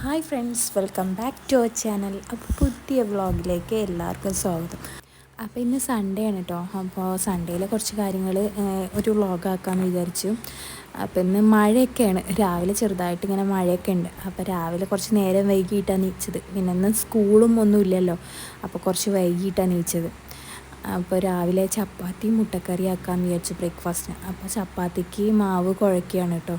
Hi friends, welcome back to our channel. അപ്പോൾ പുതിയ വ്ളോഗിലേക്ക് എല്ലാവർക്കും സ്വാഗതം. അപ്പോൾ ഇന്ന് സൺഡേ ആണ് കേട്ടോ. അപ്പോൾ സൺഡേയിലെ കുറച്ച് കാര്യങ്ങൾ ഒരു വ്ളോഗാക്കാമെന്ന് വിചാരിച്ചു. അപ്പോൾ ഇന്ന് മഴയൊക്കെയാണ്, രാവിലെ ചെറുതായിട്ട് ഇങ്ങനെ മഴയൊക്കെ ഉണ്ട്. അപ്പോൾ രാവിലെ കുറച്ച് നേരം വൈകിയിട്ടാണ് നീച്ചത്. പിന്നെ ഇന്ന് സ്കൂളും ഒന്നും ഇല്ലല്ലോ, അപ്പോൾ കുറച്ച് വൈകിയിട്ടാണ് നീച്ചത്. അപ്പോൾ രാവിലെ ചപ്പാത്തി മുട്ടക്കറി ആക്കാമെന്ന് വിചാരിച്ചു ബ്രേക്ക്ഫാസ്റ്റിന്. അപ്പോൾ ചപ്പാത്തിക്ക് മാവ് കുഴക്കുകയാണ് കേട്ടോ.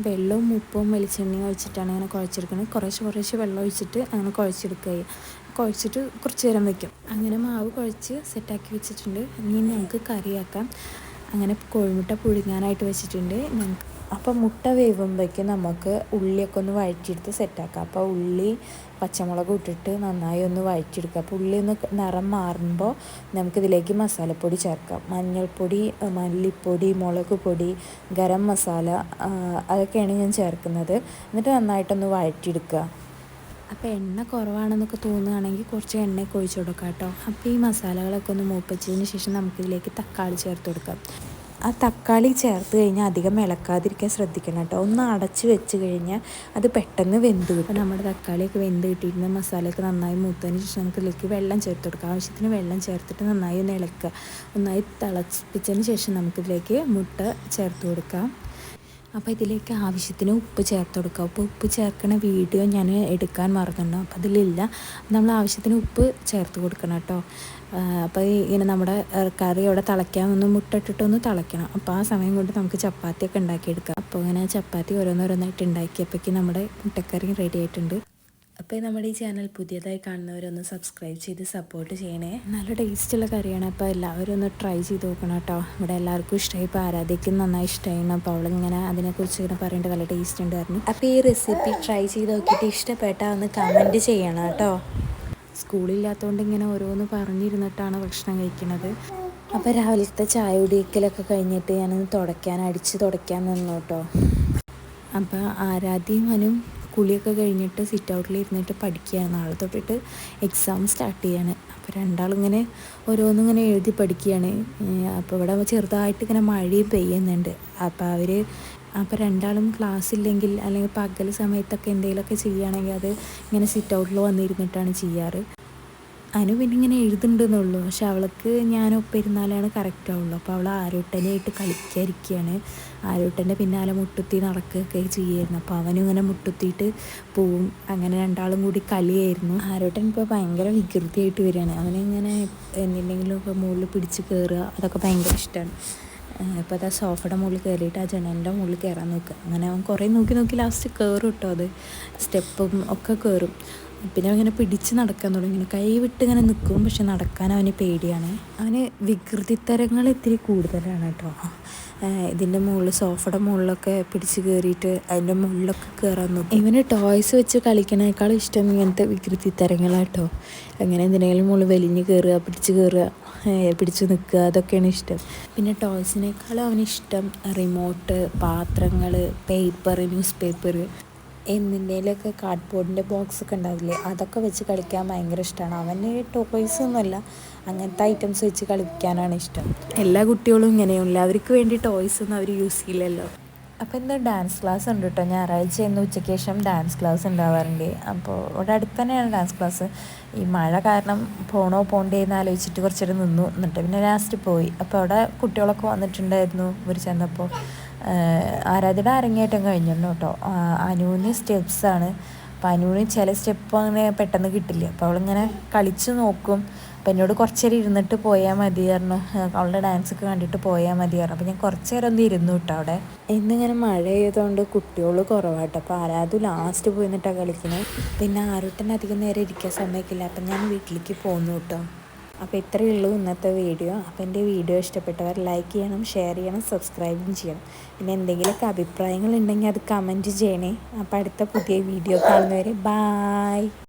വെള്ളവും ഉപ്പും വെളിച്ചെണ്ണയും ഒഴിച്ചിട്ടാണ് അങ്ങനെ കുഴച്ചെടുക്കുന്നത്. കുറേശ്ശെ വെള്ളം ഒഴിച്ചിട്ട് അങ്ങനെ കുഴച്ചെടുക്കുക. കുഴച്ചിട്ട് കുറച്ച് നേരം വയ്ക്കും. അങ്ങനെ മാവ് കുഴച്ച് സെറ്റാക്കി വെച്ചിട്ടുണ്ട്. ഇനി നമുക്ക് കറിയാക്കാം. അങ്ങനെ കോഴിമുട്ട പുഴുങ്ങാനായിട്ട് വെച്ചിട്ടുണ്ട് ഞങ്ങൾക്ക്. അപ്പോൾ മുട്ട വേവുമ്പോഴേക്കും നമുക്ക് ഉള്ളിയൊക്കെ ഒന്ന് വഴറ്റിയെടുത്ത് സെറ്റാക്കാം. അപ്പോൾ ഉള്ളി പച്ചമുളക് ഇട്ടിട്ട് നന്നായി ഒന്ന് വഴറ്റിയെടുക്കുക. അപ്പോൾ ഉള്ളി ഒന്ന് നിറം മാറുമ്പോൾ നമുക്കിതിലേക്ക് മസാലപ്പൊടി ചേർക്കാം. മഞ്ഞൾപ്പൊടി, മല്ലിപ്പൊടി, മുളക് പൊടി, ഗരം മസാല, അതൊക്കെയാണ് ഞാൻ ചേർക്കുന്നത്. എന്നിട്ട് നന്നായിട്ടൊന്ന് വഴറ്റിയെടുക്കുക. അപ്പോൾ എണ്ണ കുറവാണെന്നൊക്കെ തോന്നുകയാണെങ്കിൽ കുറച്ച് എണ്ണയൊക്കെ ഒഴിച്ച് കൊടുക്കാം കേട്ടോ. അപ്പോൾ ഈ മസാലകളൊക്കെ ഒന്ന് മൂപ്പിച്ചതിന് ശേഷം നമുക്കിതിലേക്ക് തക്കാളി ചേർത്ത് കൊടുക്കാം. ആ തക്കാളി ചേർത്ത് കഴിഞ്ഞാൽ അധികം ഇളക്കാതിരിക്കാൻ ശ്രദ്ധിക്കണം കേട്ടോ. ഒന്ന് അടച്ച് വെച്ച് കഴിഞ്ഞാൽ അത് പെട്ടെന്ന് വെന്ത് കിട്ടും. നമ്മുടെ തക്കാളിയൊക്കെ വെന്ത് കിട്ടിയിരുന്ന മസാലയൊക്കെ നന്നായി മൂത്തതിന് ശേഷം നമുക്ക് ഇതിലേക്ക് വെള്ളം ചേർത്ത് കൊടുക്കാം. ആവശ്യത്തിന് വെള്ളം ചേർത്തിട്ട് നന്നായി ഒന്ന് ഇളക്കുക. നന്നായി തിളപ്പിച്ചതിന് ശേഷം നമുക്കിതിലേക്ക് മുട്ട ചേർത്ത് കൊടുക്കാം. അപ്പോൾ ഇതിലേക്ക് ആവശ്യത്തിന് ഉപ്പ് ചേർത്ത് കൊടുക്കുക. അപ്പോൾ ഉപ്പ് ചേർക്കണ വീഡിയോ ഞാൻ എടുക്കാൻ മറന്നുണ്ടോ, അപ്പോൾ അതിലില്ല. നമ്മൾ ആവശ്യത്തിന് ഉപ്പ് ചേർത്ത് കൊടുക്കണം കേട്ടോ. അപ്പോൾ ഇങ്ങനെ നമ്മുടെ കറി അവിടെ തിളയ്ക്കാൻ മുട്ട ഇട്ടിട്ടൊന്ന് തിളയ്ക്കണം. അപ്പോൾ ആ സമയം കൊണ്ട് നമുക്ക് ചപ്പാത്തിയൊക്കെ ഉണ്ടാക്കിയെടുക്കാം. അപ്പോൾ ഇങ്ങനെ ചപ്പാത്തി ഓരോന്നോരോന്നായിട്ട് ഉണ്ടാക്കിയപ്പോഴേക്കും നമ്മുടെ മുട്ടക്കറി റെഡി ആയിട്ടുണ്ട്. അപ്പോൾ നമ്മുടെ ഈ ചാനൽ പുതിയതായി കാണുന്നവരൊന്ന് സബ്സ്ക്രൈബ് ചെയ്ത് സപ്പോർട്ട് ചെയ്യണേ. നല്ല ടേസ്റ്റുള്ള കറിയാണ്. അപ്പോൾ എല്ലാവരും ഒന്ന് ട്രൈ ചെയ്ത് നോക്കണം കേട്ടോ. ഇവിടെ എല്ലാവർക്കും ഇഷ്ടമായി. ഇപ്പോൾ ആരാധ്യക്കും നന്നായി ഇഷ്ടമായിരുന്നു. അപ്പോൾ അവളിങ്ങനെ അതിനെക്കുറിച്ച് ഇങ്ങനെ പറയേണ്ടത് നല്ല ടേസ്റ്റ് ഉണ്ടായിരുന്നു. അപ്പോൾ ഈ റെസിപ്പി ട്രൈ ചെയ്ത് നോക്കിയിട്ട് ഇഷ്ടപ്പെട്ടാൽ ഒന്ന് കമൻറ്റ് ചെയ്യണം കേട്ടോ. സ്കൂളില്ലാത്തതുകൊണ്ട് ഇങ്ങനെ ഓരോന്ന് പറഞ്ഞിരുന്നിട്ടാണ് ഭക്ഷണം കഴിക്കുന്നത്. അപ്പോൾ രാവിലത്തെ ചായ കുടിക്കലൊക്കെ കഴിഞ്ഞിട്ട് ഞാനൊന്ന് അടിച്ച് തുടയ്ക്കാൻ നിന്നു കേട്ടോ. അപ്പോൾ ആരാധ്യയും അനും കുളിയൊക്കെ കഴിഞ്ഞിട്ട് സിറ്റ് ഔട്ടിൽ ഇരുന്നിട്ട് പഠിക്കുകയാണ്. നാളെ തൊട്ടിട്ട് എക്സാം സ്റ്റാർട്ട് ചെയ്യാണ്. അപ്പോൾ രണ്ടാളിങ്ങനെ ഓരോന്നിങ്ങനെ എഴുതി പഠിക്കുകയാണ്. അപ്പോൾ ഇവിടെ ചെറുതായിട്ട് ഇങ്ങനെ മഴയും പെയ്യുന്നുണ്ട്. അപ്പോൾ രണ്ടാളും ക്ലാസ് ഇല്ലെങ്കിൽ അല്ലെങ്കിൽ പകൽ സമയത്തൊക്കെ എന്തെങ്കിലുമൊക്കെ ചെയ്യുകയാണെങ്കിൽ അത് ഇങ്ങനെ സിറ്റ് ഔട്ടിൽ വന്നിരുന്നിട്ടാണ് ചെയ്യാറ്. അനു പിന്നെ ഇങ്ങനെ എഴുതുന്നുണ്ടെന്നുള്ളൂ. പക്ഷെ അവൾക്ക് ഞാനൊപ്പം ഇരുന്നാലാണ് കറക്റ്റ് ആവുള്ളൂ. അപ്പോൾ അവൾ ആരോട്ടനായിട്ട് കളിക്കാതിരിക്കുകയാണ്. ആരോട്ടൻ്റെ പിന്നാലെ മുട്ടുത്തി നടക്കുകയൊക്കെ ചെയ്യുമായിരുന്നു. അപ്പോൾ അവനും ഇങ്ങനെ മുട്ടുത്തിയിട്ട് പോവും. അങ്ങനെ രണ്ടാളും കൂടി കളിയായിരുന്നു. ആരോട്ടൻ ഇപ്പോൾ ഭയങ്കര വികൃതിയായിട്ട് വരികയാണ്. അവനിങ്ങനെ എന്തെങ്കിലും ഇപ്പോൾ മുകളിൽ പിടിച്ച് കയറുക, അതൊക്കെ ഭയങ്കര ഇഷ്ടമാണ്. ഇപ്പോൾ അതാ സോഫയുടെ മുകളിൽ കയറിയിട്ട് ആ ജനലിൻ്റെ മുകളിൽ കയറാൻ നോക്കുക. അങ്ങനെ അവൻ കുറേ നോക്കി ലാസ്റ്റ് കയറും കേട്ടോ. അത് സ്റ്റെപ്പും ഒക്കെ കയറും. പിന്നെ അവനിങ്ങനെ പിടിച്ച് നടക്കാൻ തുടങ്ങി. ഇങ്ങനെ കൈ വിട്ട് ഇങ്ങനെ നിൽക്കും, പക്ഷെ നടക്കാൻ അവന് പേടിയാണ്. അവന് വികൃതിത്തരങ്ങൾ ഇത്തിരി കൂടുതലാണ് കേട്ടോ. ഇതിൻ്റെ മുകളിൽ സോഫയുടെ മുകളിലൊക്കെ പിടിച്ച് കയറിയിട്ട് അതിൻ്റെ മുകളിലൊക്കെ കയറാൻ നോക്കും. ഇവന് ടോയ്സ് വെച്ച് കളിക്കണേക്കാളും ഇഷ്ടം ഇങ്ങനത്തെ വികൃതിത്തരങ്ങളാട്ടോ. അങ്ങനെ എന്തിനേലും മുകളിൽ വലിഞ്ഞ് കയറുക, പിടിച്ച് നിൽക്കുക, അതൊക്കെയാണ് ഇഷ്ടം. പിന്നെ ടോയ്സിനേക്കാളും അവനിഷ്ടം റിമോട്ട്, പാത്രങ്ങൾ, പേപ്പർ, ന്യൂസ് പേപ്പർ, എന്തിൻ്റെയിലൊക്കെ കാർഡ്ബോർഡിൻ്റെ ബോക്സൊക്കെ ഉണ്ടാവില്ലേ, അതൊക്കെ വെച്ച് കളിക്കാൻ ഭയങ്കര ഇഷ്ടമാണ്. അവന് ടോയ്സൊന്നുമല്ല, അങ്ങനത്തെ ഐറ്റംസ് വെച്ച് കളിക്കാനാണ് ഇഷ്ടം. എല്ലാ കുട്ടികളും ഇങ്ങനെയുള്ള അവർക്ക് വേണ്ടി ടോയ്സൊന്നും അവർ യൂസ് ചെയ്യില്ലല്ലോ. അപ്പോൾ ഇന്ന് ഡാൻസ് ക്ലാസ് ഉണ്ട് കേട്ടോ. ഞായറാഴ്ച ഇന്ന് ഉച്ചയ്ക്ക് ശേഷം ഡാൻസ് ക്ലാസ് ഉണ്ടാവാറുണ്ട്. അപ്പോൾ ഇവിടെ അടുത്ത് തന്നെയാണ് ഡാൻസ് ക്ലാസ്. ഈ മഴ കാരണം പോണ്ടേ എന്ന് ആലോചിച്ചിട്ട് കുറച്ചേരം നിന്നു. എന്നിട്ട് പിന്നെ ലാസ്റ്റ് പോയി. അപ്പോൾ അവിടെ കുട്ടികളൊക്കെ വന്നിട്ടുണ്ടായിരുന്നു. ഇവർ ചെന്നപ്പോൾ ആരാധ്യയുടെ അരങ്ങേറ്റം കഴിഞ്ഞിട്ടുണ്ട് കേട്ടോ. അനുവിന് സ്റ്റെപ്സാണ്. അപ്പോൾ അനുവിന് ചില സ്റ്റെപ്പ് അങ്ങനെ പെട്ടെന്ന് കിട്ടില്ല. അപ്പോൾ അവളിങ്ങനെ കളിച്ച് നോക്കും. അപ്പോൾ എന്നോട് കുറച്ച് നേരം ഇരുന്നിട്ട് പോയാൽ മതിയായിരുന്നു, അവളുടെ ഡാൻസൊക്കെ കണ്ടിട്ട് പോയാൽ മതിയായിരുന്നു. അപ്പോൾ ഞാൻ കുറച്ച് നേരം ഒന്ന് ഇരുന്നു കേട്ടോ അവിടെ. ഇന്നിങ്ങനെ മഴ ചെയ്തതുകൊണ്ട് കുട്ടികൾ കുറവാട്ടോ. അപ്പോൾ ആരാധു ലാസ്റ്റ് പോയി നിന്നിട്ടാണ് കളിക്കുന്നത്. പിന്നെ ആരോട്ടന് അധികം നേരം ഇരിക്കാൻ സമ്മതിക്കില്ല. അപ്പം ഞാൻ വീട്ടിലേക്ക് പോന്നു കേട്ടോ. അപ്പോൾ ഇത്രയേ ഉള്ളൂ ഇന്നത്തെ വീഡിയോ. അപ്പോൾ എൻ്റെ വീഡിയോ ഇഷ്ടപ്പെട്ടവർ ലൈക്ക് ചെയ്യണം, ഷെയർ ചെയ്യണം, സബ്സ്ക്രൈബും ചെയ്യണം. പിന്നെ എന്തെങ്കിലുമൊക്കെ അഭിപ്രായങ്ങളുണ്ടെങ്കിൽ അത് കമൻറ്റ് ചെയ്യണേ. അപ്പോൾ അടുത്ത പുതിയ വീഡിയോ കാണുന്നവരെ ബായ്.